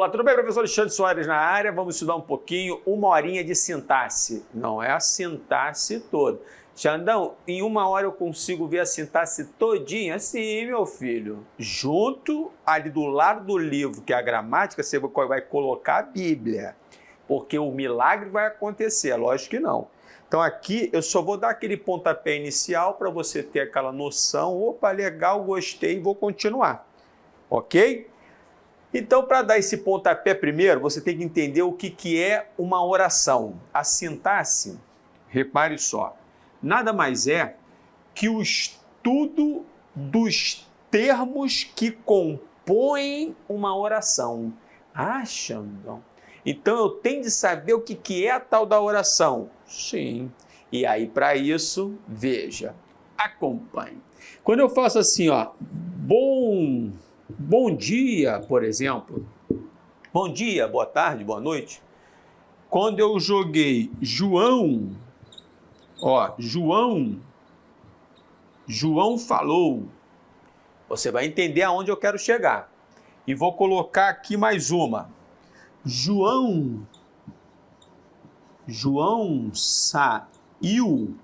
Fala, tudo bem, professor Alexandre Soares na área? Vamos estudar um pouquinho, uma horinha de sintaxe. Não é a sintaxe toda. Xandão, em uma hora eu consigo ver a sintaxe todinha? Sim, meu filho. Junto ali do lado do livro, que é a gramática, você vai colocar a Bíblia. Porque o milagre vai acontecer, lógico que não. Então aqui eu só vou dar aquele pontapé inicial para você ter aquela noção. Opa, legal, gostei, vou continuar. Ok? Então, para dar esse pontapé primeiro, você tem que entender o que é uma oração. A sintaxe, repare só, nada mais é que o estudo dos termos que compõem uma oração. Ah, Xandão, então eu tenho de saber o que é a tal da oração? Sim. E aí, para isso, veja, acompanhe. Quando eu faço assim, ó, Bom dia, por exemplo. Bom dia, boa tarde, boa noite. Quando eu joguei João, ó, João falou, você vai entender aonde eu quero chegar. E vou colocar aqui mais uma. João saiu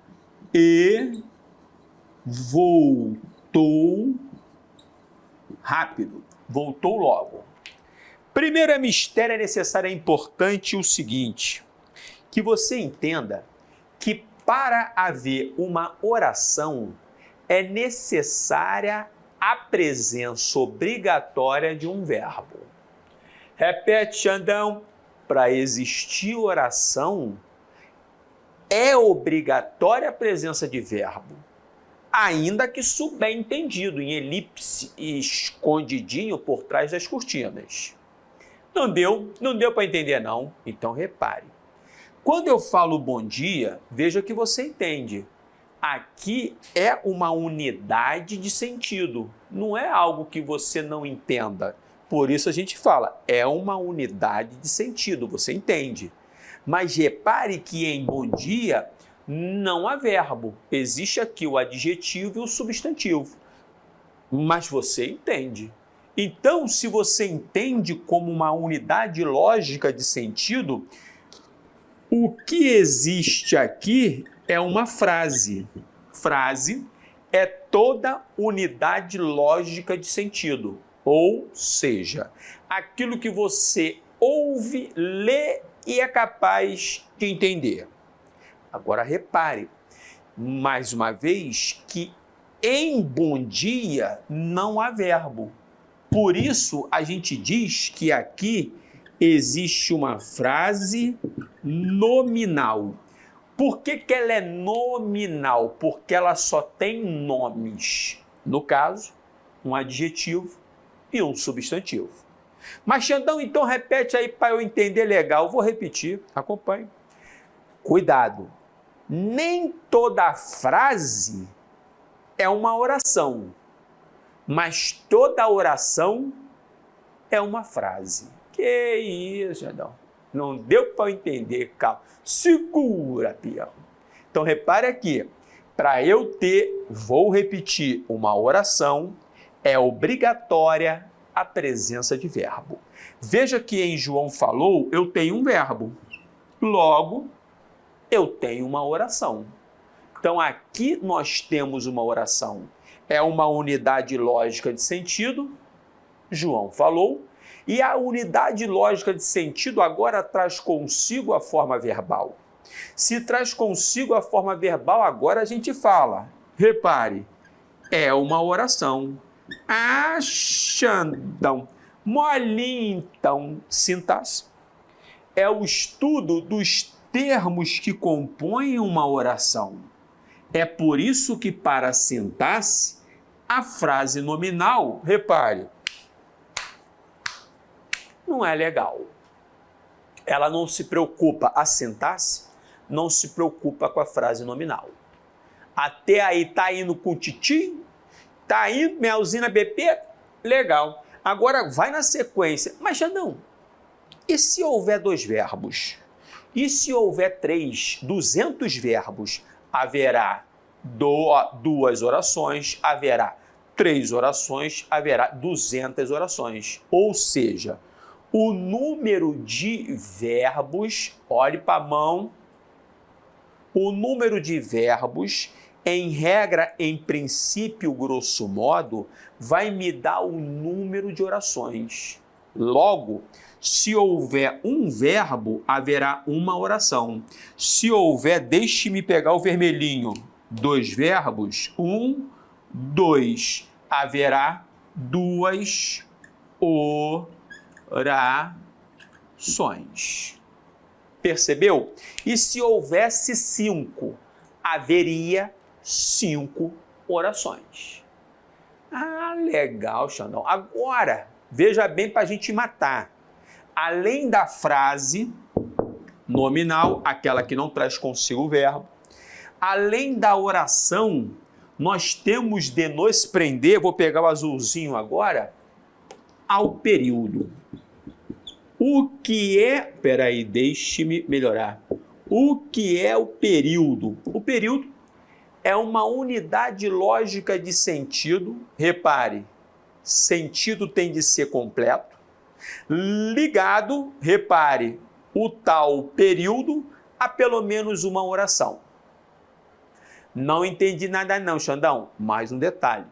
e voltou rápido, voltou logo. Primeiro é mistério, é necessário, é importante o seguinte, que você entenda que para haver uma oração é necessária a presença obrigatória de um verbo. Repete, Xandão, para existir oração é obrigatória a presença de verbo. Ainda que subentendido, em elipse e escondidinho por trás das cortinas. Não deu para entender não? Então repare. Quando eu falo bom dia, veja que você entende. Aqui é uma unidade de sentido, não é algo que você não entenda. Por isso a gente fala, é uma unidade de sentido, você entende. Mas repare que em bom dia não há verbo, existe aqui o adjetivo e o substantivo, mas você entende. Então, se você entende como uma unidade lógica de sentido, o que existe aqui é uma frase. Frase é toda unidade lógica de sentido, ou seja, aquilo que você ouve, lê e é capaz de entender. Agora repare, mais uma vez, que em bom dia não há verbo. Por isso a gente diz que aqui existe uma frase nominal. Por que ela é nominal? Porque ela só tem nomes. No caso, um adjetivo e um substantivo. Mas, Xandão, então repete aí para eu entender legal. Vou repetir, acompanhe. Cuidado. Nem toda frase é uma oração, mas toda oração é uma frase. Que isso, Xandão? Não deu para entender, calma. Segura, peão. Então, repare aqui. Para eu ter, vou repetir, uma oração, é obrigatória a presença de verbo. Veja que em João falou, eu tenho um verbo. Logo, eu tenho uma oração. Então, aqui nós temos uma oração. É uma unidade lógica de sentido, João falou, e a unidade lógica de sentido agora traz consigo a forma verbal. Se traz consigo a forma verbal, agora a gente fala. Repare, é uma oração. Ah, Xandão, molinho então, sintaxe. É o estudo dos termos que compõem uma oração. É por isso que para a sintaxe, a frase nominal, repare, não é legal. Ela não se preocupa, a sintaxe não se preocupa com a frase nominal. Até aí tá indo com o titi, tá indo minha usina BP, legal. Agora vai na sequência. Mas, Xandão, e se houver dois verbos? E se houver 200 verbos? Haverá duas orações, haverá 3 orações, haverá 200 orações. Ou seja, o número de verbos, olhe para a mão, o número de verbos, em regra, em princípio, grosso modo, vai me dar o número de orações. Logo, se houver um verbo, haverá uma oração. Se houver, deixe-me pegar o vermelhinho, 2 verbos, 1, 2, haverá 2 orações. Percebeu? E se houvesse 5, haveria 5 orações. Ah, legal, Xandão. Agora, veja bem para a gente matar. Além da frase nominal, aquela que não traz consigo o verbo, além da oração, nós temos de nos prender, vou pegar o azulzinho agora, ao período. O que é... Peraí, deixe-me melhorar. O que é o período? O período é uma unidade lógica de sentido. Repare, sentido tem de ser completo. Ligado, repare, o tal período a pelo menos uma oração. Não entendi nada não, Xandão. Mais um detalhe.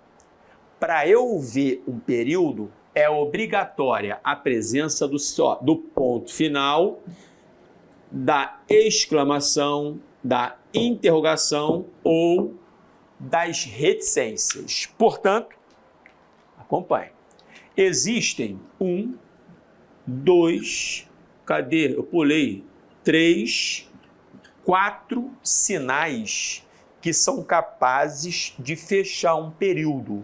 Para eu ver um período, é obrigatória a presença do ponto final, da exclamação, da interrogação ou das reticências. Portanto, acompanhe. Existem 1, 2, cadê? Eu pulei. 3, 4 sinais que são capazes de fechar um período.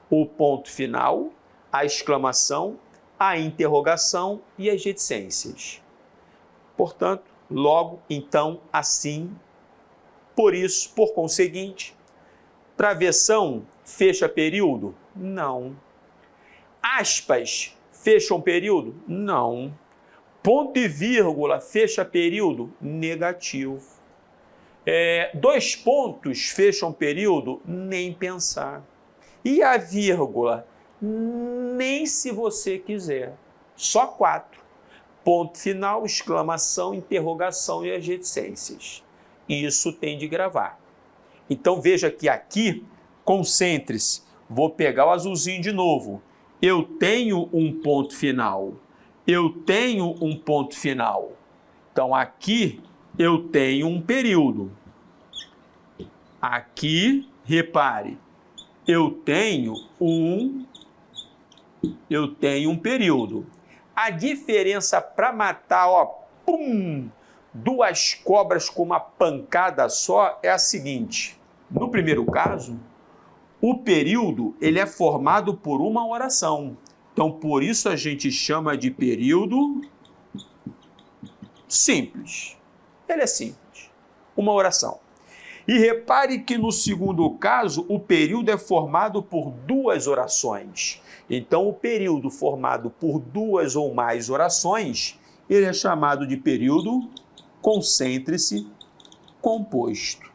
O ponto final, a exclamação, a interrogação e as reticências. Portanto, logo, então, assim, por isso, por conseguinte, travessão fecha período? Não. Aspas fecham período? Não. Ponto e vírgula fecha período? Negativo. 2 pontos fecham período? Nem pensar. E a vírgula? Nem se você quiser. Só 4. Ponto final, exclamação, interrogação e as reticências. Isso tem de gravar. Então veja que aqui, concentre-se. Vou pegar o azulzinho de novo. Eu tenho um ponto final. Eu tenho um ponto final. Então aqui eu tenho um período. Aqui, repare, eu tenho um período. A diferença para matar, ó, pum, 2 cobras com uma pancada só é a seguinte. No primeiro caso, o período ele é formado por uma oração. Então, por isso a gente chama de período simples. Ele é simples. Uma oração. E repare que no segundo caso, o período é formado por 2 orações. Então, o período formado por 2 ou mais orações, ele é chamado de período, concentre-se, composto.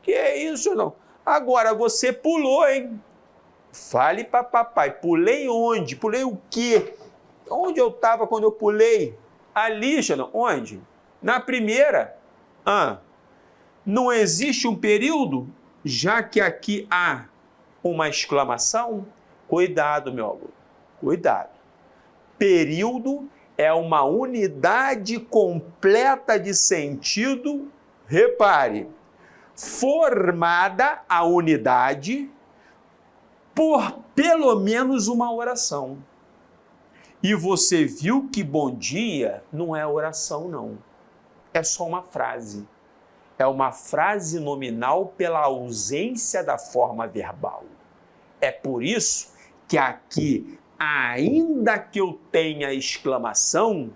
Que é isso, não? Agora, você pulou, hein? Fale para papai, pulei onde? Pulei o quê? Onde eu estava quando eu pulei? Ali, Xandão, onde? Na primeira. Não existe um período, já que aqui há uma exclamação? Cuidado, meu aluno, cuidado. Período é uma unidade completa de sentido, repare, formada a unidade por pelo menos uma oração. E você viu que bom dia não é oração, não. É só uma frase. É uma frase nominal pela ausência da forma verbal. É por isso que aqui, ainda que eu tenha exclamação,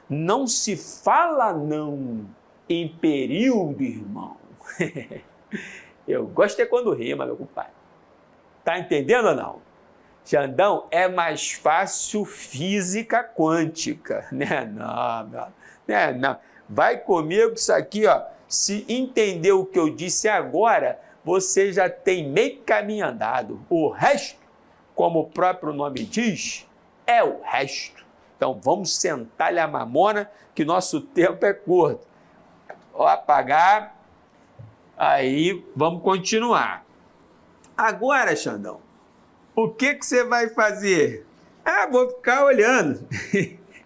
não se fala não em período, irmão. Eu gosto é quando rima, meu compadre. Tá entendendo ou não? Xandão, é mais fácil física quântica, né? Não. Vai comigo isso aqui, ó. Se entender o que eu disse agora, você já tem meio caminho andado. O resto, como o próprio nome diz, é o resto. Então, vamos sentar-lhe a mamona, que nosso tempo é curto. Vou apagar, aí vamos continuar. Agora, Xandão, o que você vai fazer? Ah, vou ficar olhando,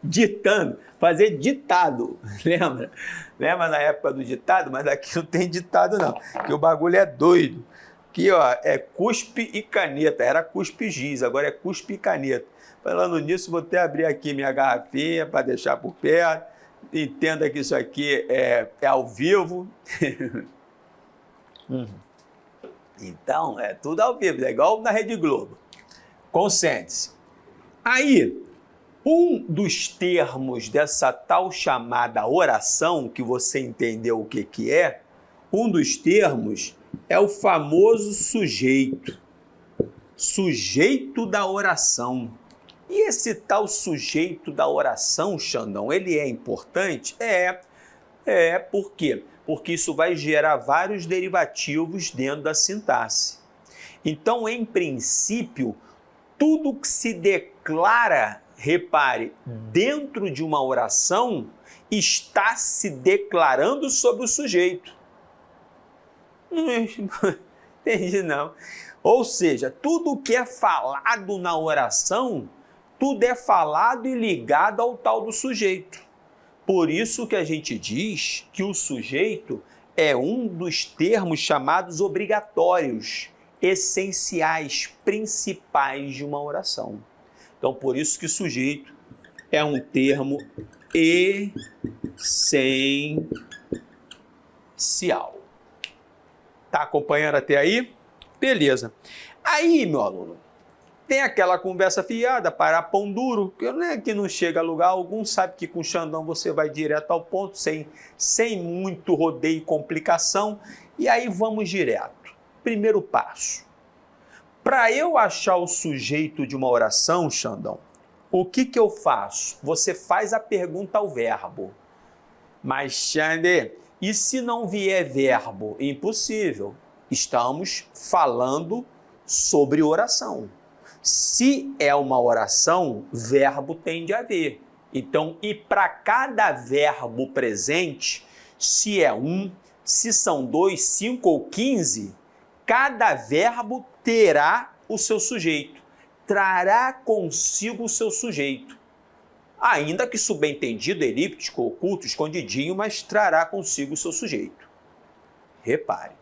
ditando, fazer ditado, lembra? Lembra na época do ditado? Mas aqui não tem ditado não, que o bagulho é doido. Aqui, ó, é cuspe e caneta, era cuspe giz, agora é cuspe e caneta. Falando nisso, vou até abrir aqui minha garrafinha para deixar por perto. Entenda que isso aqui é ao vivo. Então, é tudo ao vivo, é igual na Rede Globo. Concentre-se. Aí, um dos termos dessa tal chamada oração, que você entendeu o que é, um dos termos é o famoso sujeito. Sujeito da oração. E esse tal sujeito da oração, Xandão, ele é importante? Por quê? Porque isso vai gerar vários derivativos dentro da sintaxe. Então, em princípio, tudo que se declara, repare, dentro de uma oração, está se declarando sobre o sujeito. Não entendi, não. Ou seja, tudo que é falado na oração, tudo é falado e ligado ao tal do sujeito. Por isso que a gente diz que o sujeito é um dos termos chamados obrigatórios, essenciais, principais de uma oração. Então, por isso que sujeito é um termo essencial. Tá acompanhando até aí? Beleza. Aí, meu aluno, tem aquela conversa fiada, para pão duro, que não chega a lugar algum, sabe que com o Xandão você vai direto ao ponto, sem muito rodeio e complicação, e aí vamos direto. Primeiro passo. Para eu achar o sujeito de uma oração, Xandão, o que eu faço? Você faz a pergunta ao verbo. Mas, Xande, e se não vier verbo? Impossível. Estamos falando sobre oração. Se é uma oração, verbo tem de haver. Então, e para cada verbo presente, se é um, se são 2, 5 ou 15, cada verbo terá o seu sujeito, trará consigo o seu sujeito. Ainda que subentendido, elíptico, oculto, escondidinho, mas trará consigo o seu sujeito. Repare.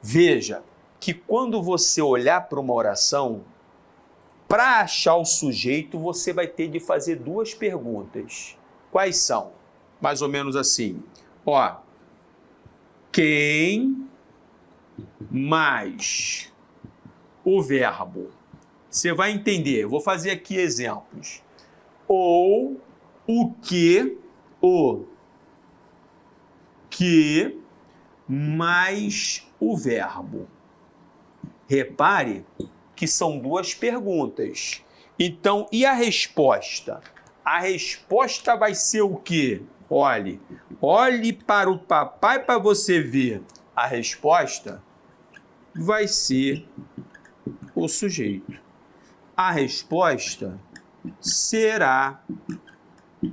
Veja que quando você olhar para uma oração, para achar o sujeito, você vai ter de fazer duas perguntas. Quais são? Mais ou menos assim. Ó, quem mais o verbo? Você vai entender. Eu vou fazer aqui exemplos. Ou o que mais o verbo. Repare que são duas perguntas. Então, e a resposta? A resposta vai ser o quê? Olhe para o papai para você ver. A resposta vai ser o sujeito. A resposta será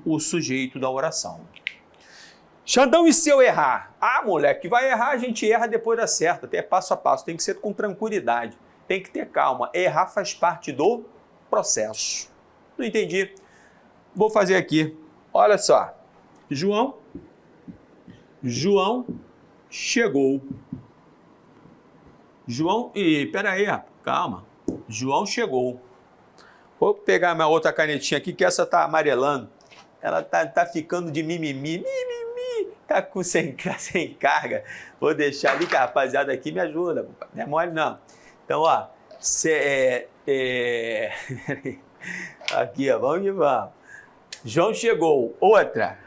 o sujeito da oração. Xandão, e se eu errar? Ah, moleque, vai errar, a gente erra depois da certa, até passo a passo, tem que ser com tranquilidade, tem que ter calma. Errar faz parte do processo. Não entendi? Vou fazer aqui. Olha só. João chegou. Pera aí, calma. João chegou. Vou pegar minha outra canetinha aqui, que essa tá amarelando. Ela tá ficando de mimimi. Tá sem carga. Vou deixar ali que a rapaziada aqui me ajuda. Não é mole, não. Então, ó. Aqui, ó. Vamos que vamos. João chegou. Outra.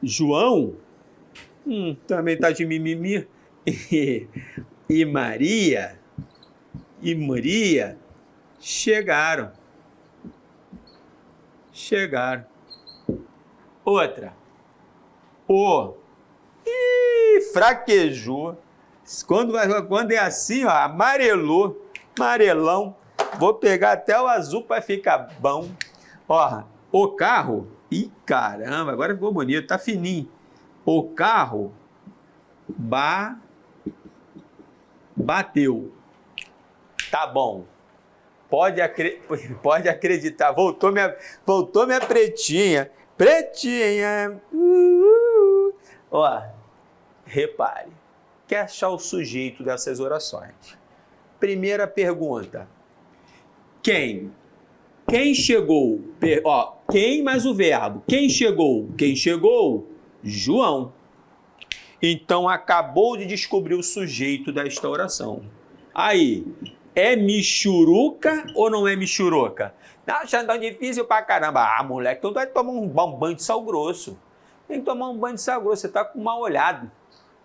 João também tá de mimimi. E Maria chegaram. Outra. Fraquejou. Quando é assim, ó, amarelão. Vou pegar até o azul para ficar bom. Ó, o carro... Ih, caramba, agora ficou bonito, tá fininho. O carro bateu. Tá bom. Pode acreditar. Voltou minha pretinha. Pretinha. Ó, repare. Quer achar o sujeito dessas orações? Primeira pergunta. Quem? Quem chegou? Ó, quem mais o verbo. Quem chegou? Quem chegou? João. Então, acabou de descobrir o sujeito desta oração. Aí, é michuruca ou não é michuruca? Não, Xandão, difícil pra caramba. Ah, moleque, então tu vai tomar um banho de sal grosso. Tem que tomar um banho de sal grosso, você tá com mal olhado.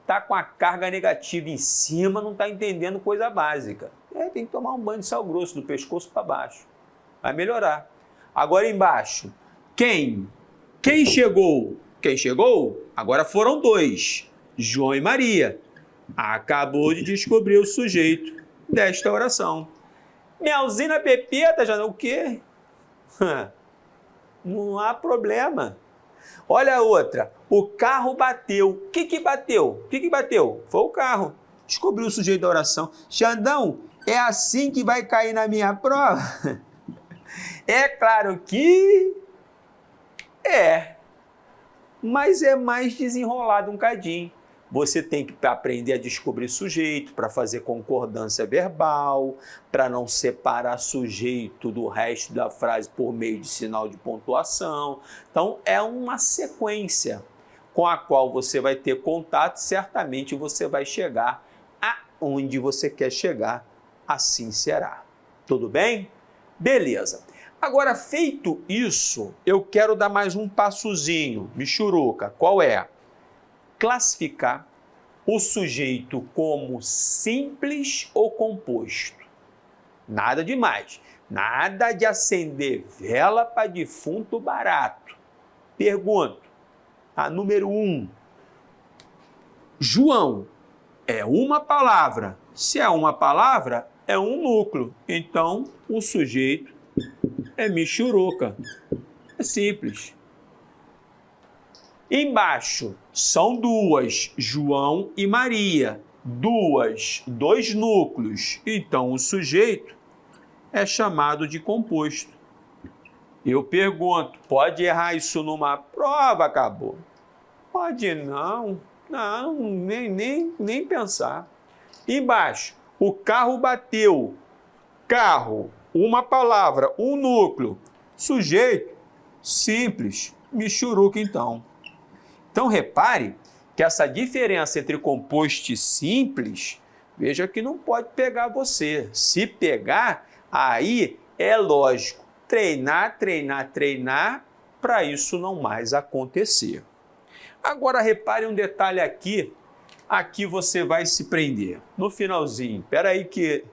Tá com a carga negativa em cima, não tá entendendo coisa básica. Tem que tomar um banho de sal grosso, do pescoço para baixo. Vai melhorar. Agora embaixo, quem? Quem chegou? Quem chegou? Agora foram dois, João e Maria. Acabou de descobrir o sujeito desta oração. Melzina Pepeta, já não o quê? Não há problema. Olha a outra. O carro bateu. O que bateu? O que bateu? Foi o carro. Descobriu o sujeito da oração. Xandão, é assim que vai cair na minha prova? É claro que é. Mas é mais desenrolado um cadinho. Você tem que aprender a descobrir sujeito, para fazer concordância verbal, para não separar sujeito do resto da frase por meio de sinal de pontuação. Então, é uma sequência com a qual você vai ter contato, certamente você vai chegar aonde você quer chegar, assim será. Tudo bem? Beleza. Agora, feito isso, eu quero dar mais um passozinho, michuruca. Qual é? Classificar o sujeito como simples ou composto. Nada demais. Nada de acender vela para defunto barato. Pergunto. Número 1. João é uma palavra. Se é uma palavra, é um núcleo. Então, o sujeito é michuruca. É simples. Embaixo, são duas, João e Maria. Dois núcleos. Então, o sujeito é chamado de composto. Eu pergunto, pode errar isso numa prova, acabou? Pode não. Não, nem pensar. Embaixo, o carro bateu. Carro, uma palavra, um núcleo. Sujeito, simples, michuruca então. Então, repare que essa diferença entre composto e simples, veja que não pode pegar você. Se pegar, aí é lógico. Treinar, para isso não mais acontecer. Agora, repare um detalhe aqui. Aqui você vai se prender. No finalzinho. Espera aí que...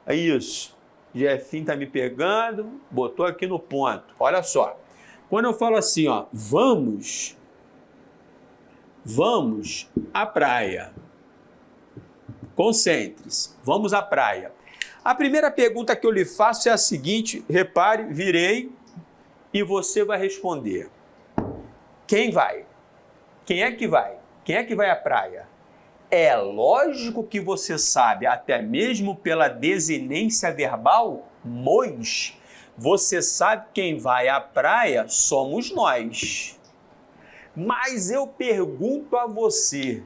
É isso. Jefinho tá me pegando, botou aqui no ponto. Olha só. Quando eu falo assim, ó, vamos à praia. Concentre-se. Vamos à praia. A primeira pergunta que eu lhe faço é a seguinte, repare, virei e você vai responder. Quem vai? Quem é que vai? Quem é que vai à praia? É lógico que você sabe, até mesmo pela desinência verbal, você sabe quem vai à praia somos nós. Mas eu pergunto a você,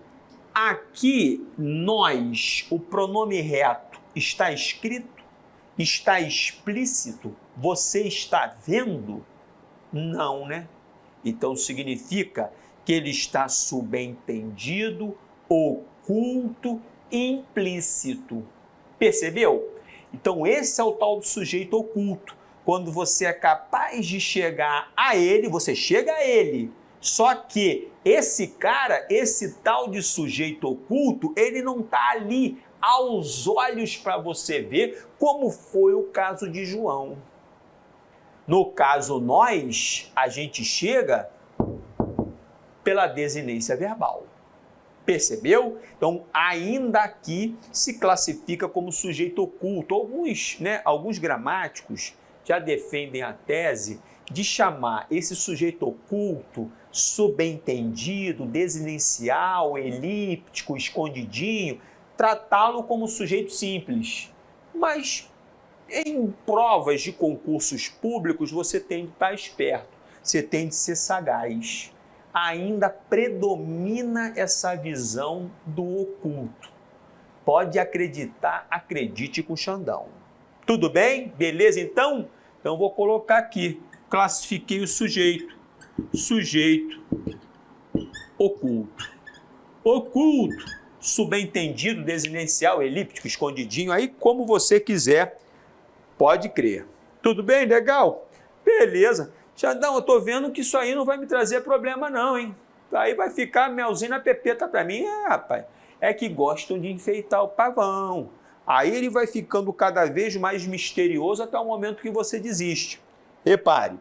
aqui nós, o pronome reto, está escrito? Está explícito? Você está vendo? Não, né? Então significa que ele está subentendido, oculto, implícito. Percebeu? Então esse é o tal do sujeito oculto. Quando você é capaz de chegar a ele, você chega a ele. Só que esse cara, esse tal de sujeito oculto, ele não está ali aos olhos para você ver, como foi o caso de João. No caso nós, a gente chega pela desinência verbal. Percebeu? Então, ainda aqui se classifica como sujeito oculto. Alguns gramáticos já defendem a tese de chamar esse sujeito oculto, subentendido, desinencial, elíptico, escondidinho, tratá-lo como sujeito simples. Mas em provas de concursos públicos você tem de estar esperto, você tem de ser sagaz. Ainda predomina essa visão do oculto. Pode acreditar, acredite com o Xandão. Tudo bem? Beleza então? Então vou colocar aqui, classifiquei o sujeito. Sujeito oculto. Oculto, subentendido, desinencial, elíptico, escondidinho, aí como você quiser, pode crer. Tudo bem? Legal? Beleza. Xandão, eu tô vendo que isso aí não vai me trazer problema não, hein? Aí vai ficar melzinho na pepeta pra mim. Rapaz, é que gostam de enfeitar o pavão. Aí ele vai ficando cada vez mais misterioso até o momento que você desiste. Repare,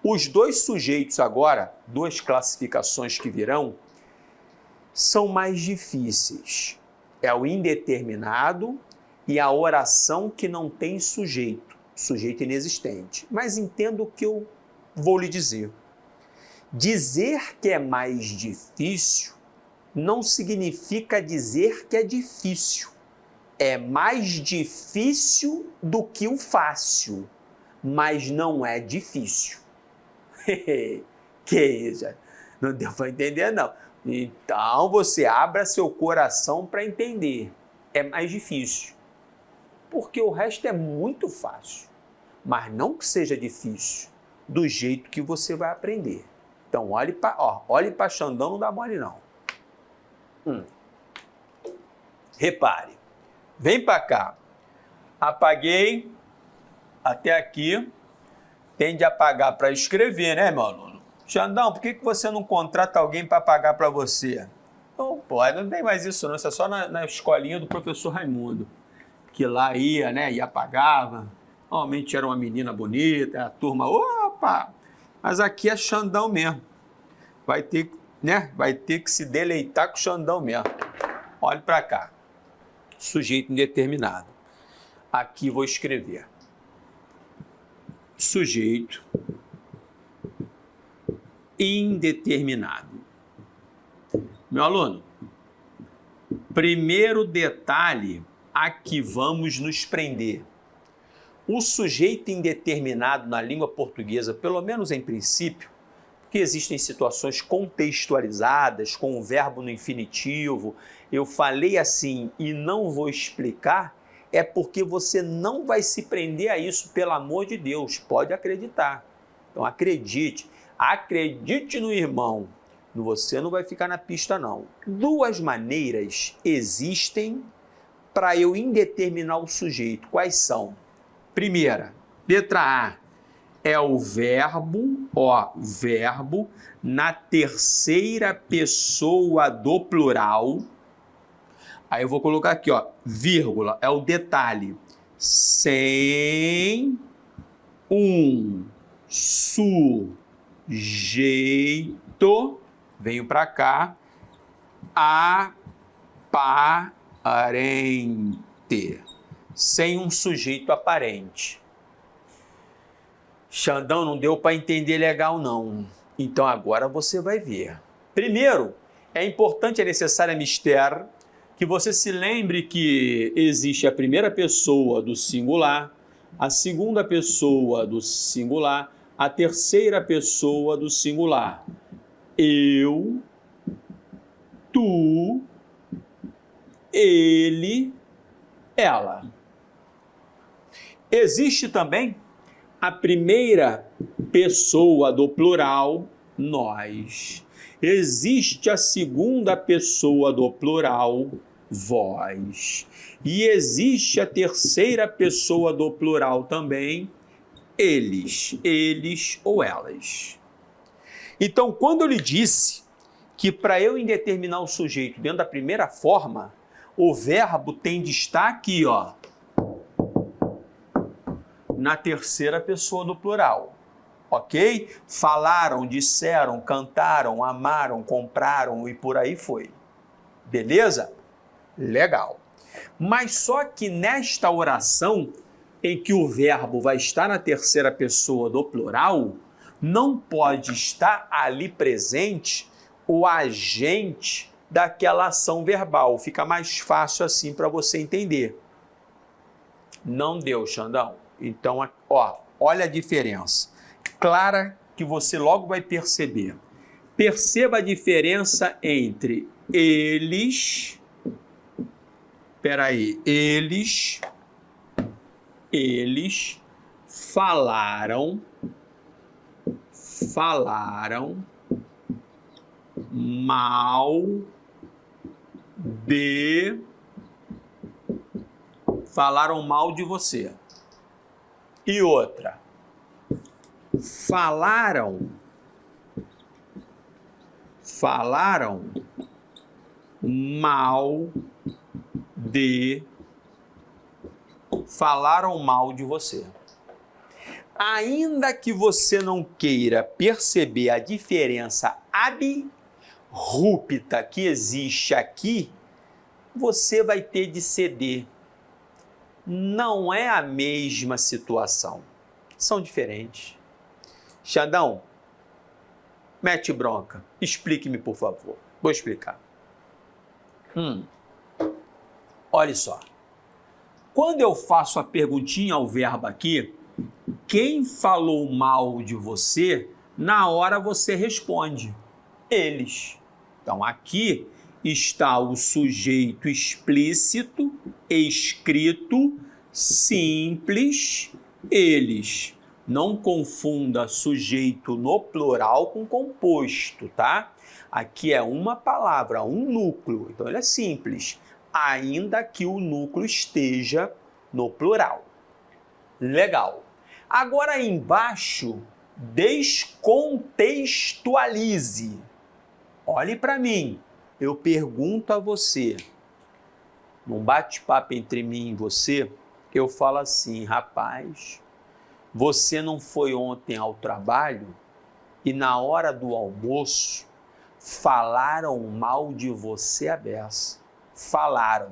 os dois sujeitos agora, duas classificações que virão, são mais difíceis. É o indeterminado e a oração que não tem sujeito, sujeito inexistente. Mas entenda o que eu vou lhe dizer. Dizer que é mais difícil não significa dizer que é difícil. É mais difícil do que o fácil, mas não é difícil. Que isso? Não deu para entender, não. Então você abra seu coração para entender. É mais difícil. Porque o resto é muito fácil. Mas não que seja difícil, do jeito que você vai aprender. Então olhe para Xandão, não dá mole não. Repare. Vem para cá. Apaguei até aqui. Tem de apagar para escrever, né, meu aluno? Xandão, por que você não contrata alguém para apagar para você? Não pode, não tem mais isso não. Isso é só na escolinha do professor Raimundo. Que lá ia, né, e apagava. Normalmente era uma menina bonita, a turma, opa! Mas aqui é Xandão mesmo. Vai ter, né, vai ter que se deleitar com o Xandão mesmo. Olhe para cá. Sujeito indeterminado. Aqui vou escrever. Sujeito indeterminado. Meu aluno, primeiro detalhe a que vamos nos prender. O sujeito indeterminado na língua portuguesa, pelo menos em princípio, porque existem situações contextualizadas, com o verbo no infinitivo, eu falei assim e não vou explicar, é porque você não vai se prender a isso, pelo amor de Deus, pode acreditar. Então acredite no irmão, você não vai ficar na pista não. Duas maneiras existem para eu indeterminar o sujeito, quais são? Primeira, letra A, é o verbo, verbo na terceira pessoa do plural. Aí eu vou colocar aqui, vírgula, é o detalhe. Sem um sujeito, venho para cá, aparente. Sem um sujeito aparente. Xandão, não deu para entender legal não. Então agora você vai ver. Primeiro, é importante, é necessário, é mistério, que você se lembre que existe a primeira pessoa do singular, a segunda pessoa do singular, a terceira pessoa do singular. Eu, tu, ele, ela. Existe também a primeira pessoa do plural, nós. Existe a segunda pessoa do plural, vós. E existe a terceira pessoa do plural também, eles ou elas. Então, quando eu lhe disse que para eu indeterminar o sujeito dentro da primeira forma, o verbo tem de estar aqui, na terceira pessoa do plural, ok? Falaram, disseram, cantaram, amaram, compraram e por aí foi. Beleza? Legal. Mas só que nesta oração, em que o verbo vai estar na terceira pessoa do plural, não pode estar ali presente o agente daquela ação verbal. Fica mais fácil assim para você entender. Não deu, Xandão? Então, ó, olha a diferença. Clara que você logo vai perceber. Perceba a diferença entre eles. Peraí, eles falaram mal de você. E outra, falaram mal de você. Ainda que você não queira perceber a diferença abrupta que existe aqui, você vai ter de ceder. Não é a mesma situação. São diferentes. Xandão, mete bronca. Explique-me, por favor. Vou explicar. Olha só. Quando eu faço a perguntinha ao verbo aqui, quem falou mal de você, na hora você responde. Eles. Então, aqui está o sujeito explícito, escrito, simples, eles. Não confunda sujeito no plural com composto, tá? Aqui é uma palavra, um núcleo, então ele é simples, ainda que o núcleo esteja no plural. Legal. Agora aí embaixo, descontextualize. Olhe para mim, eu pergunto a você, num bate-papo entre mim e você, eu falo assim, rapaz, você não foi ontem ao trabalho e na hora do almoço falaram mal de você à beça. Falaram.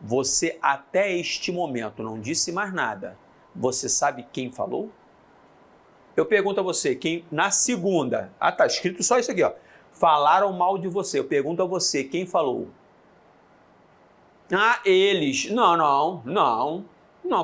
Você até este momento não disse mais nada. Você sabe quem falou? Eu pergunto a você, quem na segunda, tá escrito só isso aqui, ó. Falaram mal de você. Eu pergunto a você, quem falou? Ah, eles. Não,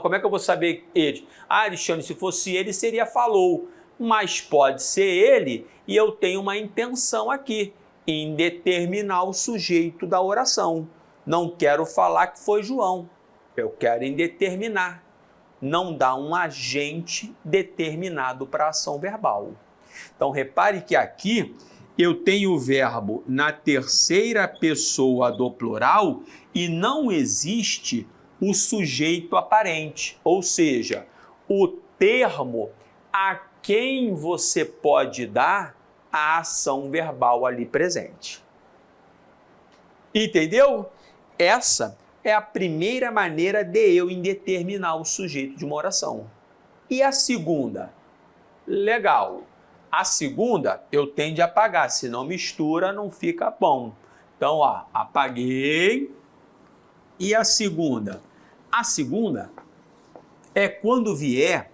como é que eu vou saber eles? Ah, Alexandre, se fosse ele, seria falou. Mas pode ser ele e eu tenho uma intenção aqui, em determinar o sujeito da oração. Não quero falar que foi João, eu quero indeterminar. Não dá um agente determinado para a ação verbal. Então, repare que aqui eu tenho o verbo na terceira pessoa do plural e não existe o sujeito aparente, ou seja, o termo a quem você pode dar a ação verbal ali presente. Entendeu? Essa é a primeira maneira de eu indeterminar o sujeito de uma oração. E a segunda? Legal. A segunda eu tenho de apagar, se não mistura não fica bom. Então, ó, apaguei. E a segunda? A segunda é quando vier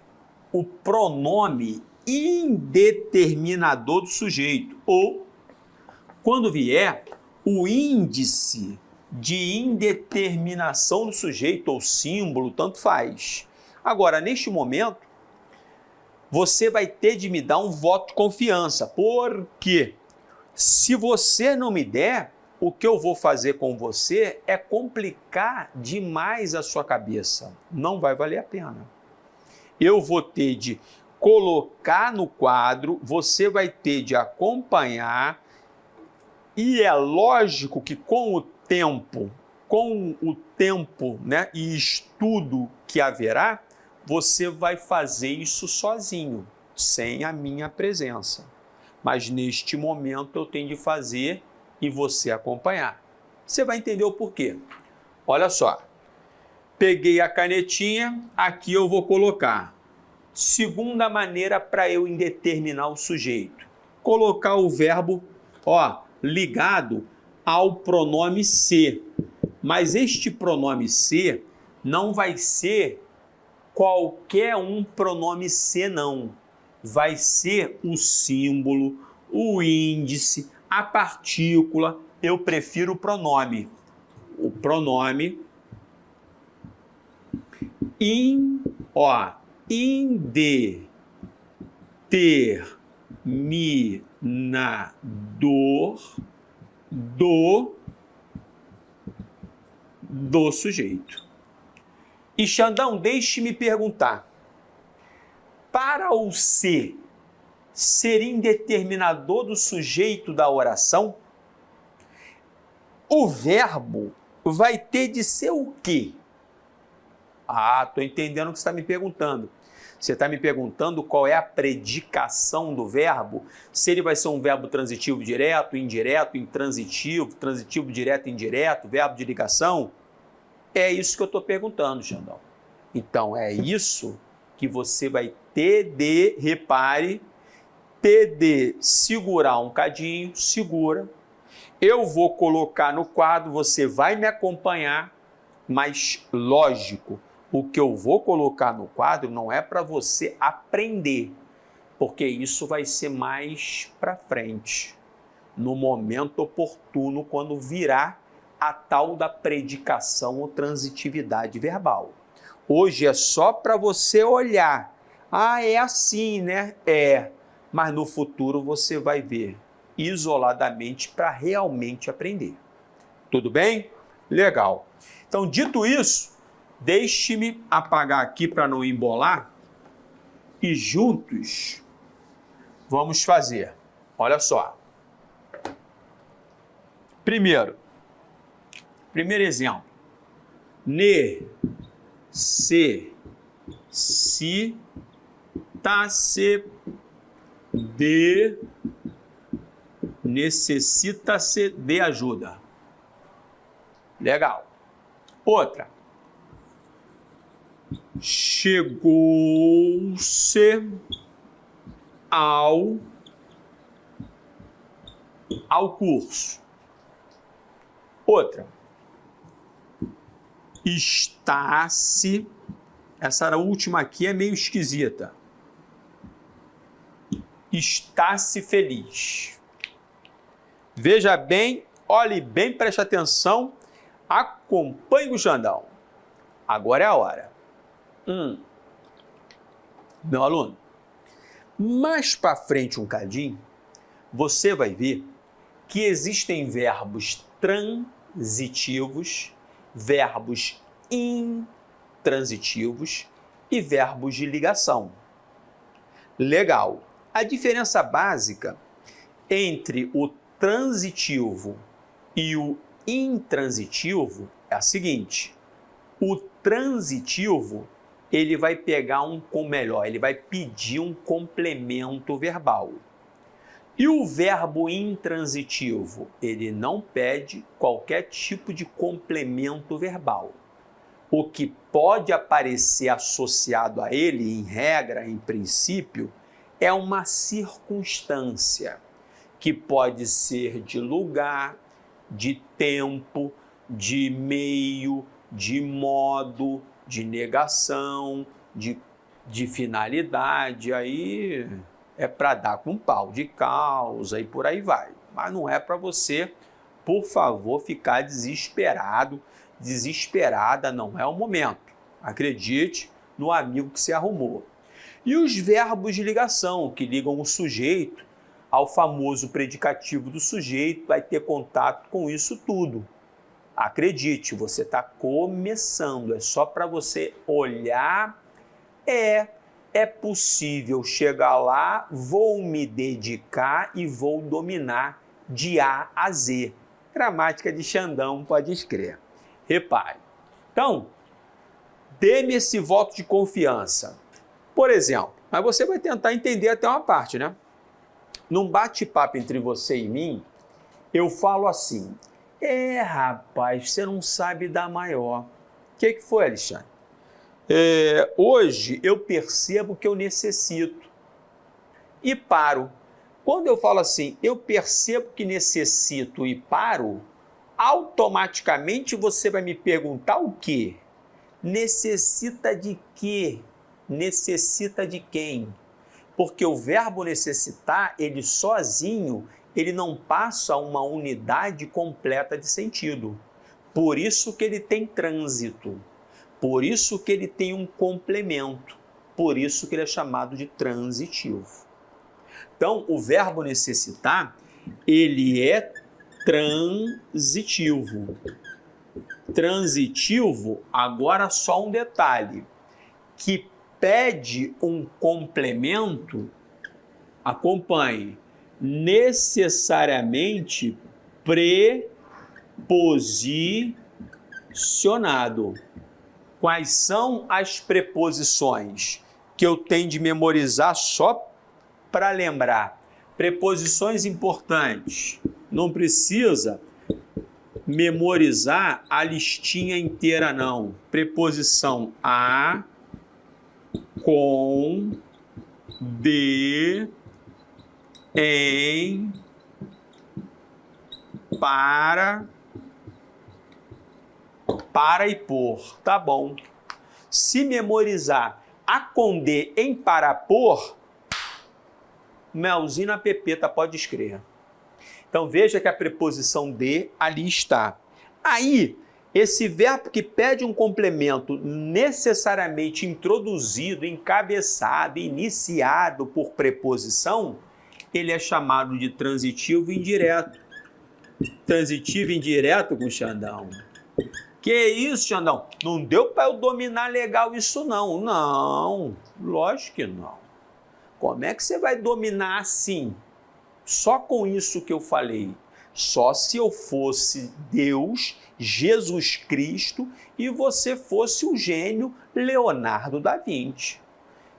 o pronome indeterminador do sujeito, ou quando vier o índice de indeterminação do sujeito, ou símbolo, tanto faz. Agora, neste momento, você vai ter de me dar um voto de confiança, porque se você não me der, o que eu vou fazer com você é complicar demais a sua cabeça. Não vai valer a pena. Eu vou ter de colocar no quadro, você vai ter de acompanhar, e é lógico que com o tempo, né, e estudo que haverá, você vai fazer isso sozinho, sem a minha presença. Mas neste momento eu tenho de fazer e você acompanhar. Você vai entender o porquê. Olha só, peguei a canetinha, aqui eu vou colocar. Segunda maneira para eu indeterminar o sujeito. Colocar o verbo, ó, ligado ao pronome ser. Mas este pronome ser não vai ser qualquer um pronome ser, não. vai ser o símbolo, o índice, a partícula. Eu prefiro o pronome. O pronome indeterminador do sujeito. E Xandão, deixe-me perguntar, para o ser indeterminador do sujeito da oração, o verbo vai ter de ser o quê? Ah, estou entendendo o que você está me perguntando. Você está me perguntando qual é a predicação do verbo? Se ele vai ser um verbo transitivo direto, indireto, intransitivo, transitivo direto, indireto, verbo de ligação? É isso que eu estou perguntando, Xandão. Então, é isso que você vai ter de, repare, ter de segurar um cadinho, segura. Eu vou colocar no quadro, você vai me acompanhar, mas lógico, o que eu vou colocar no quadro não é para você aprender, porque isso vai ser mais para frente, no momento oportuno, quando virar a tal da predicação ou transitividade verbal. Hoje é só para você olhar. Ah, é assim, né? É, mas no futuro você vai ver isoladamente para realmente aprender. Tudo bem? Legal. Então, dito isso, deixe-me apagar aqui para não embolar e juntos vamos fazer. Olha só. Primeiro exemplo. Necessita-se de ajuda. Legal. Outra. Chegou-se ao curso. Outra. Está-se, essa última aqui é meio esquisita. Está-se feliz. Veja bem, olhe bem, preste atenção, acompanhe o Xandão. Agora é a hora. Meu aluno, mais para frente um cadinho, você vai ver que existem verbos transitivos, verbos intransitivos e verbos de ligação. Legal. A diferença básica entre o transitivo e o intransitivo é a seguinte: o transitivo, ele vai pegar ele vai pedir um complemento verbal. E o verbo intransitivo, ele não pede qualquer tipo de complemento verbal. O que pode aparecer associado a ele, em regra, em princípio, é uma circunstância, que pode ser de lugar, de tempo, de meio, de modo, de negação, de finalidade, aí é para dar com pau, de causa e por aí vai. Mas não é para você, por favor, ficar desesperado, desesperada, não é o momento. Acredite no amigo que se arrumou. E os verbos de ligação, que ligam o sujeito ao famoso predicativo do sujeito, vai ter contato com isso tudo. Acredite, você está começando, é só para você olhar. É possível chegar lá, vou me dedicar e vou dominar de A a Z. Gramática de Xandão, pode escrever. Repare. Então, dê-me esse voto de confiança. Por exemplo, mas você vai tentar entender até uma parte, né? Num bate-papo entre você e mim, eu falo assim: rapaz, você não sabe dar maior. O que foi, Alexandre? Hoje eu percebo que eu necessito e paro. Quando eu falo assim, eu percebo que necessito e paro, automaticamente você vai me perguntar o quê? Necessita de quê? Necessita de quem? Porque o verbo necessitar, ele sozinho, ele não passa uma unidade completa de sentido. Por isso que ele tem trânsito. Por isso que ele tem um complemento. Por isso que ele é chamado de transitivo. Então, o verbo necessitar, ele é transitivo. Transitivo, agora só um detalhe, que pede um complemento, acompanhe, necessariamente preposicionado. Quais são as preposições que eu tenho de memorizar só para lembrar? Preposições importantes. Não precisa memorizar a listinha inteira, não. Preposição a, com, de, em, para e por. Tá bom. Se memorizar a, com, de, em, para, por, melzinho na pepeta, pode escrever. Então veja que a preposição de ali está. Aí, esse verbo que pede um complemento necessariamente introduzido, encabeçado, iniciado por preposição, ele é chamado de transitivo indireto. Transitivo indireto com Xandão. Que isso, Xandão? Não deu para eu dominar legal isso não. Não, lógico que não. Como é que você vai dominar assim? Só com isso que eu falei. Só se eu fosse Deus, Jesus Cristo, e você fosse o gênio Leonardo da Vinci.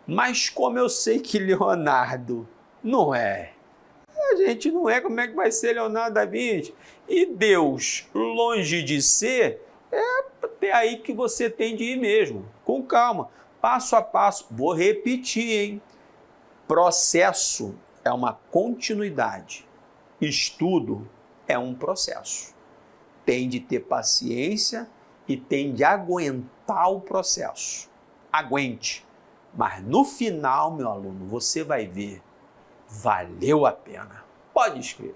Mas como eu sei que Leonardo não é, a gente não é, como é que vai ser Leonardo da Vinci? E Deus, longe de ser, é até aí que você tem de ir mesmo. Com calma, passo a passo. Vou repetir, hein? Processo é uma continuidade. Estudo é um processo. Tem de ter paciência e tem de aguentar o processo. Aguente. Mas no final, meu aluno, você vai ver, valeu a pena. Pode escrever.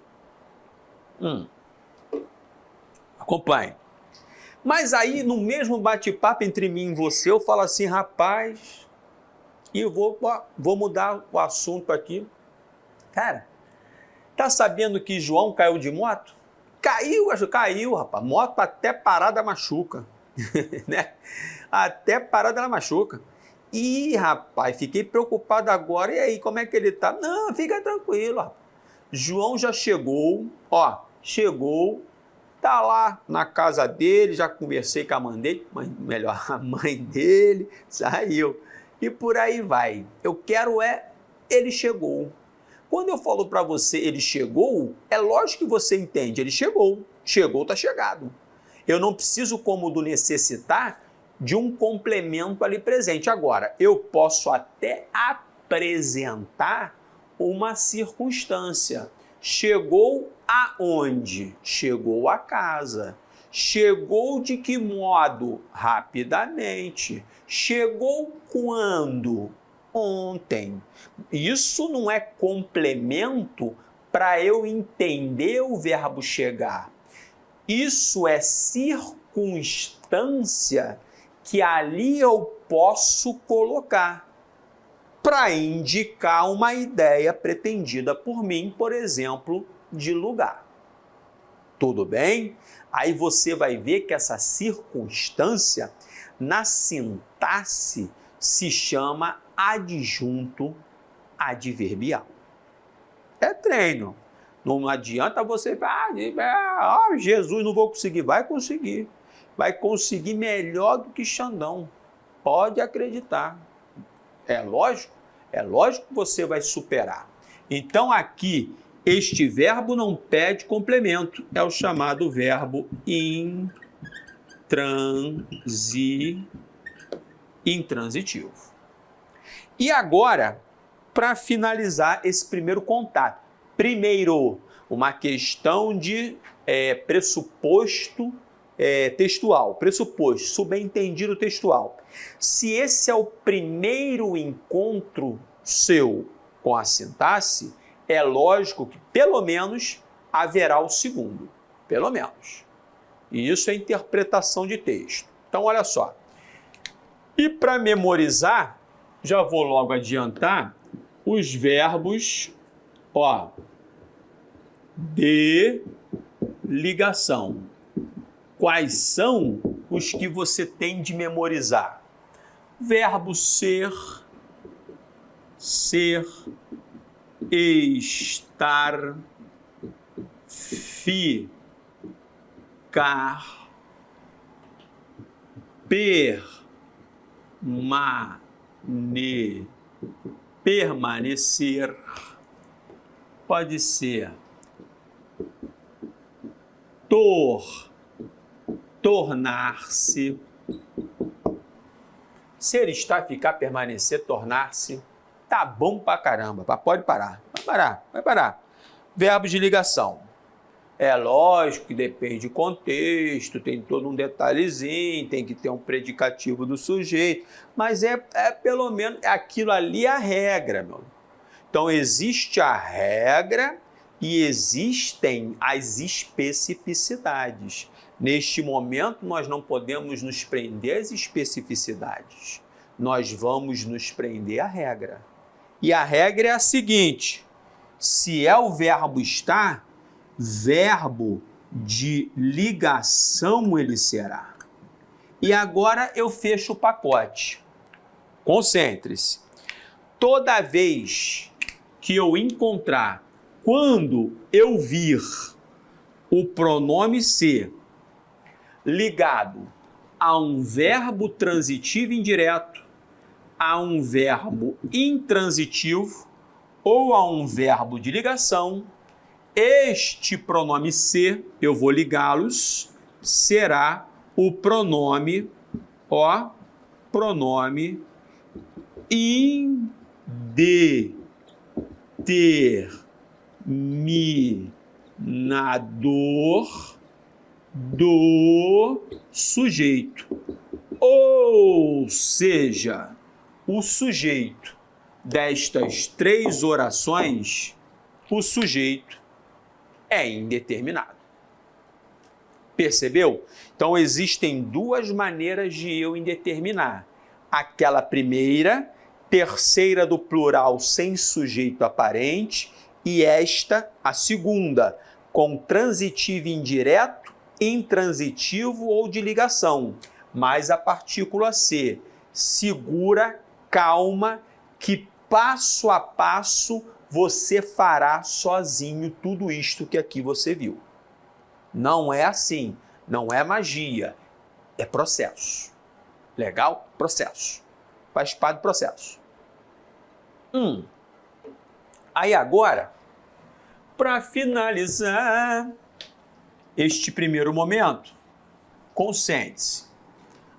Acompanhe. Mas aí, no mesmo bate-papo entre mim e você, eu falo assim, rapaz, e eu vou mudar o assunto aqui. Cara, tá sabendo que João caiu de moto? Caiu, rapaz. Moto até parada machuca. Né? Até parada ela machuca. Ih, rapaz, fiquei preocupado agora. E aí, como é que ele tá? Não, fica tranquilo, rapaz. João já chegou, tá lá na casa dele, já conversei com a mãe dele, a mãe dele, saiu. E por aí vai. Eu quero ele chegou. Quando eu falo para você, ele chegou, é lógico que você entende, ele chegou. Chegou, tá chegado. Eu não preciso, como do necessitar, de um complemento ali presente. Agora, eu posso até apresentar uma circunstância. Chegou aonde? Chegou a casa. Chegou de que modo? Rapidamente. Chegou quando? Ontem. Isso não é complemento para eu entender o verbo chegar. Isso é circunstância que ali eu posso colocar para indicar uma ideia pretendida por mim, por exemplo, de lugar. Tudo bem? Aí você vai ver que essa circunstância, na sintaxe, se chama adjunto adverbial. É treino. Não adianta você, Jesus, não vou conseguir. Vai conseguir. Vai conseguir melhor do que Xandão. Pode acreditar. É lógico que você vai superar. Então aqui, este verbo não pede complemento. É o chamado verbo intransitivo. E agora, para finalizar esse primeiro contato. Primeiro, uma questão de pressuposto textual. Pressuposto, subentendido textual. Se esse é o primeiro encontro seu com a sintaxe, é lógico que pelo menos haverá o segundo. Pelo menos. E isso é interpretação de texto. Então, olha só. E para memorizar, já vou logo adiantar os verbos, ó, de ligação. Quais são os que você tem de memorizar? Verbo ser, estar, ficar, permanecer, pode ser tornar-se, ser, estar, ficar, permanecer, tornar-se, tá bom pra caramba, pode parar, vai parar. Verbos de ligação. É lógico que depende do contexto, tem todo um detalhezinho, tem que ter um predicativo do sujeito, mas é pelo menos aquilo ali é a regra, meu. Então existe a regra e existem as especificidades. Neste momento nós não podemos nos prender às especificidades, nós vamos nos prender à regra. E a regra é a seguinte: se é o verbo estar, verbo de ligação ele será. E agora eu fecho o pacote. Concentre-se. Toda vez que eu encontrar, quando eu vir o pronome ser ligado a um verbo transitivo indireto, a um verbo intransitivo ou a um verbo de ligação, este pronome ser, eu vou ligá-los, será o pronome, ó, pronome indeterminador do sujeito. Ou seja, o sujeito destas três orações, o sujeito é indeterminado. Percebeu? Então existem duas maneiras de eu indeterminar. Aquela primeira, terceira do plural sem sujeito aparente, e esta, a segunda, com transitivo indireto, intransitivo ou de ligação. Mas a partícula ser segura, calma, que passo a passo você fará sozinho tudo isto que aqui você viu. Não é assim, não é magia, é processo. Legal? Processo. Faz parte do processo. Aí agora, para finalizar este primeiro momento, concentre-se.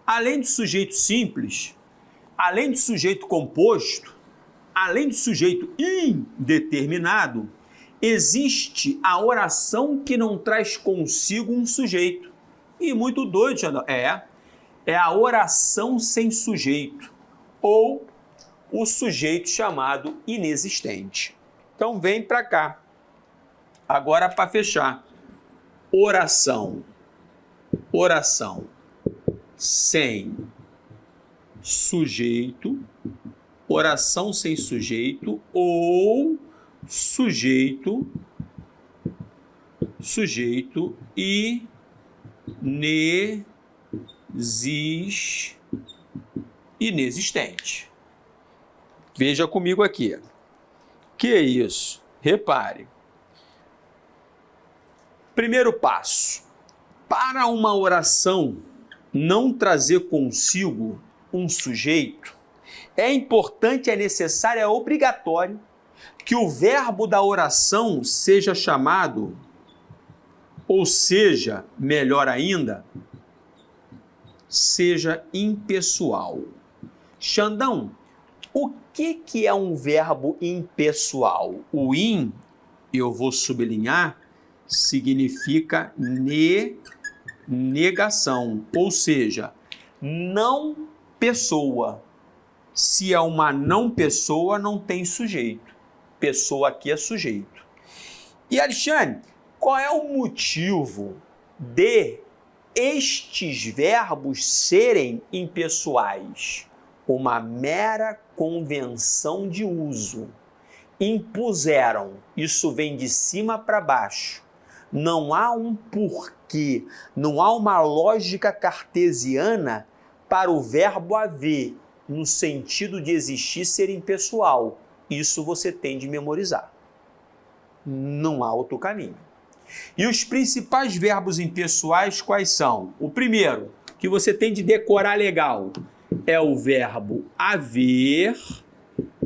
Além do sujeito simples, além do sujeito composto, além do sujeito indeterminado, existe a oração que não traz consigo um sujeito. E muito doido, Xandão. É a oração sem sujeito, ou o sujeito chamado inexistente. Então vem para cá. Agora para fechar. Oração sem sujeito, oração sem sujeito ou sujeito inexistente. Veja comigo aqui. Que é isso? Repare. Primeiro passo. Para uma oração não trazer consigo um sujeito, é importante, é necessário, é obrigatório que o verbo da oração seja chamado, ou seja, melhor ainda, seja impessoal. Xandão, o que é um verbo impessoal? O in, eu vou sublinhar, significa negação, ou seja, não pessoa. Se é uma não pessoa, não tem sujeito. pessoa aqui é sujeito. E Alexandre, qual é o motivo de estes verbos serem impessoais? Uma mera convenção de uso. Impuseram, isso vem de cima para baixo. Não há um porquê, não há uma lógica cartesiana para o verbo haver, no sentido de existir ser impessoal. Isso você tem de memorizar. Não há outro caminho. E os principais verbos impessoais quais são? O primeiro, que você tem de decorar legal, é o verbo haver,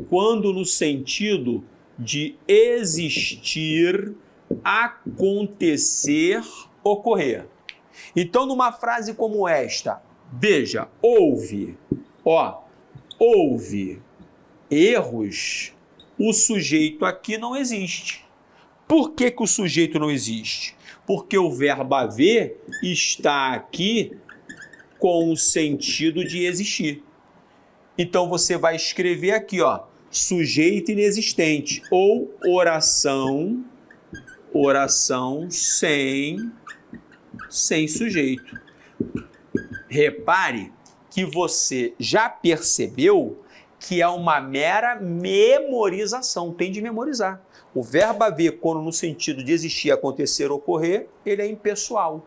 quando no sentido de existir, acontecer, ocorrer. Então, numa frase como esta, veja, houve erros, o sujeito aqui não existe. Por que que o sujeito não existe? Porque o verbo haver está aqui com o sentido de existir. Então você vai escrever aqui, sujeito inexistente ou oração sem sujeito. Repare que você já percebeu que é uma mera memorização, tem de memorizar. O verbo haver, quando no sentido de existir, acontecer, ocorrer, ele é impessoal.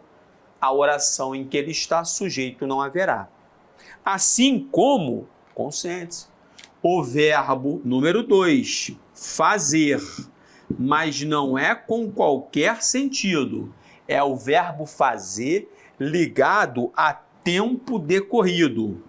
A oração em que ele está, sujeito não haverá. Assim como, consciente, o verbo número 2, fazer, mas não é com qualquer sentido. É o verbo fazer ligado a tempo decorrido,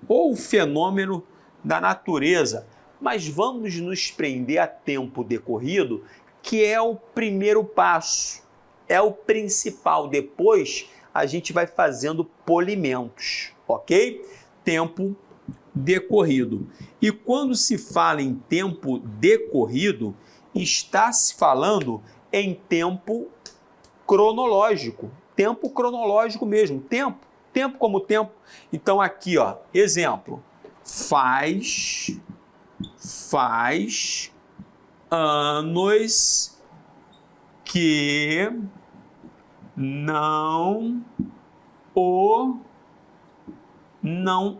ou fenômeno da natureza. Mas vamos nos prender a tempo decorrido, que é o primeiro passo, é o principal. Depois a gente vai fazendo polimentos, ok? Tempo decorrido. E quando se fala em tempo decorrido, está se falando em tempo cronológico mesmo, tempo como tempo. Então aqui, exemplo, faz anos que não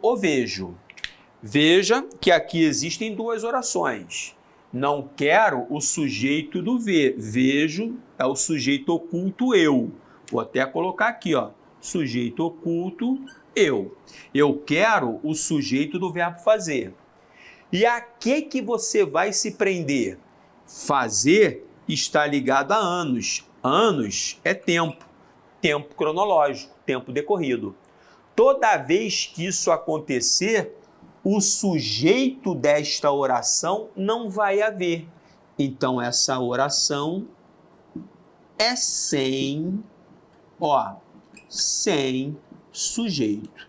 o vejo. Veja que aqui existem duas orações. Não quero o sujeito do ver. Vejo é o sujeito oculto eu. Vou até colocar aqui, sujeito oculto eu. Eu quero o sujeito do verbo fazer. E a que você vai se prender? Fazer está ligado a anos. Anos é tempo. Tempo cronológico, tempo decorrido. Toda vez que isso acontecer, o sujeito desta oração não vai haver. Então, essa oração é sem sujeito.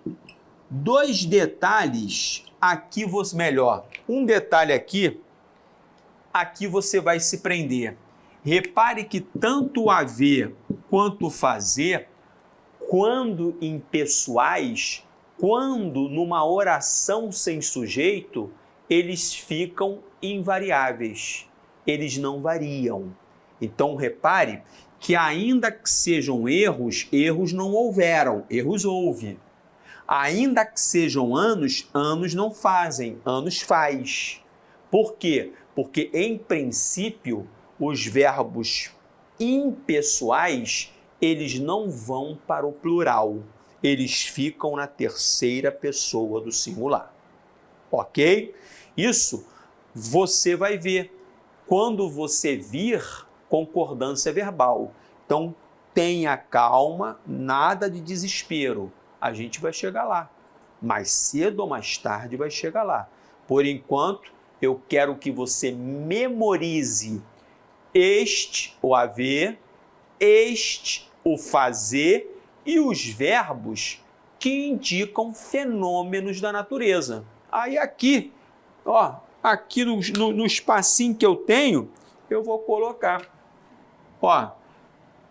Dois detalhes aqui, um detalhe aqui você vai se prender. Repare que tanto o haver quanto o fazer, quando impessoais, quando numa oração sem sujeito, eles ficam invariáveis, eles não variam. Então, repare que ainda que sejam erros, erros não houveram, erros houve. Ainda que sejam anos, anos não fazem, anos faz. Por quê? Porque, em princípio, os verbos impessoais, eles não vão para o plural. Eles ficam na terceira pessoa do singular. Ok? Isso você vai ver quando você vir concordância verbal. Então, tenha calma, nada de desespero. A gente vai chegar lá. Mais cedo ou mais tarde vai chegar lá. Por enquanto, eu quero que você memorize este, o haver, este, o fazer, e os verbos que indicam fenômenos da natureza. Aí aqui, aqui no espacinho que eu tenho, eu vou colocar.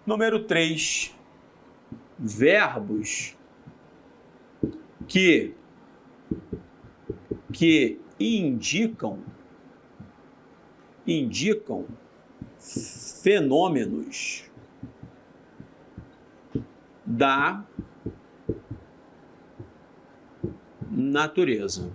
Número 3, verbos que indicam indicam fenômenos da natureza.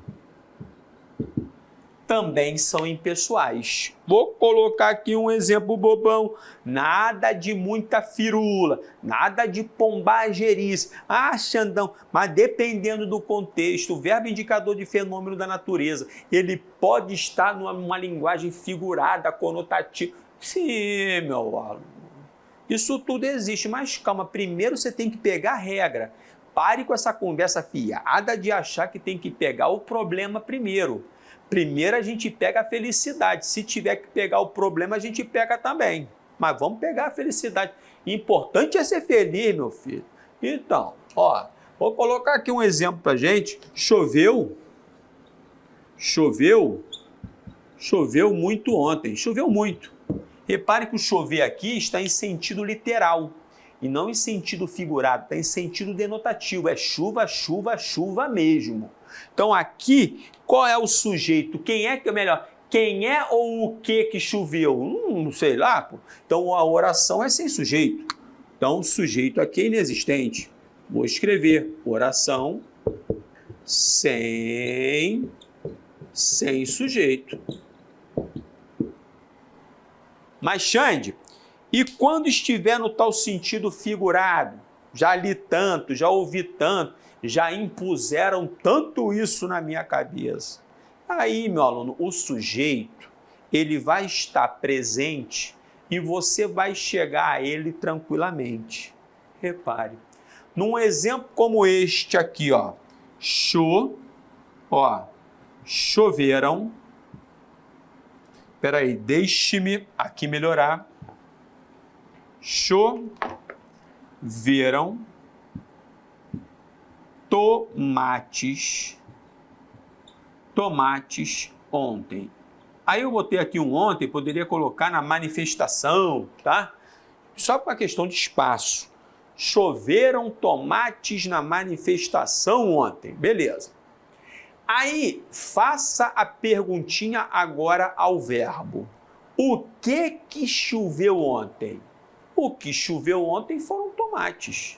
Também são impessoais. Vou colocar aqui um exemplo bobão. Nada de muita firula, nada de pombagerice. Ah, Xandão, mas dependendo do contexto, o verbo indicador de fenômeno da natureza, ele pode estar numa linguagem figurada, conotativa. Sim, meu aluno. Isso tudo existe, mas calma, primeiro você tem que pegar a regra. Pare com essa conversa fiada de achar que tem que pegar o problema primeiro. Primeiro a gente pega a felicidade. Se tiver que pegar o problema, a gente pega também. Mas vamos pegar a felicidade. Importante é ser feliz, meu filho. Então, ó, vou colocar aqui um exemplo pra gente. Choveu muito ontem. Choveu muito. Repare que o chover aqui está em sentido literal e não em sentido figurado, está em sentido denotativo. É chuva, chuva, chuva mesmo. Então aqui, qual é o sujeito? Quem é que é melhor? Quem é ou o que choveu? Não sei lá, pô. Então a oração é sem sujeito. Então o sujeito aqui é inexistente. Vou escrever oração sem sujeito. Mas, Xande, e quando estiver no tal sentido figurado? Já li tanto, já ouvi tanto, já impuseram tanto isso na minha cabeça. Aí, meu aluno, o sujeito, ele vai estar presente e você vai chegar a ele tranquilamente. Repare, num exemplo como este aqui, ó, choveram. Espera aí, deixe-me aqui melhorar. Choveram tomates ontem. Aí eu botei aqui um ontem, poderia colocar na manifestação, tá? Só por uma questão de espaço. Choveram tomates na manifestação ontem. Beleza. Aí, faça a perguntinha agora ao verbo. O que choveu ontem? O que choveu ontem foram tomates.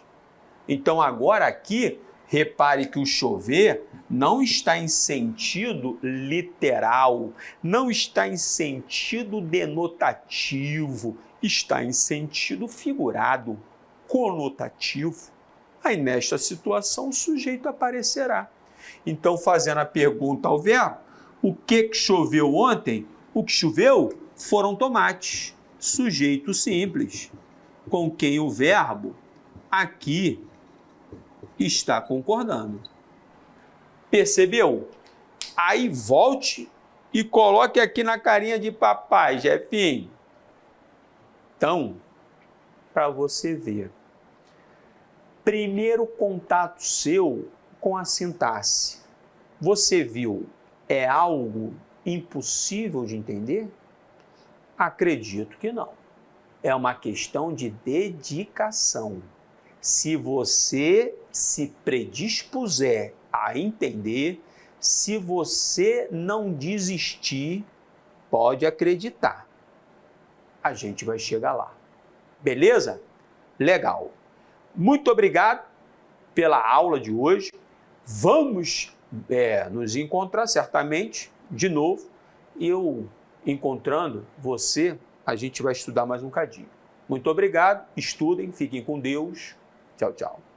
Então, agora aqui, repare que o chover não está em sentido literal, não está em sentido denotativo, está em sentido figurado, conotativo. Aí, nesta situação, o sujeito aparecerá. Então, fazendo a pergunta ao verbo, o que choveu ontem? O que choveu foram tomates. Sujeito simples, com quem o verbo aqui está concordando. Percebeu? Aí volte e coloque aqui na carinha de papai, Jefinho. Então, para você ver, primeiro contato seu com a sintaxe. Você viu, é algo impossível de entender? Acredito que não. É uma questão de dedicação. Se você se predispuser a entender, se você não desistir, pode acreditar. A gente vai chegar lá. Beleza? Legal. Muito obrigado pela aula de hoje. Vamos nos encontrar certamente de novo. Eu encontrando você, a gente vai estudar mais um cadinho. Muito obrigado, estudem, fiquem com Deus. Tchau, tchau.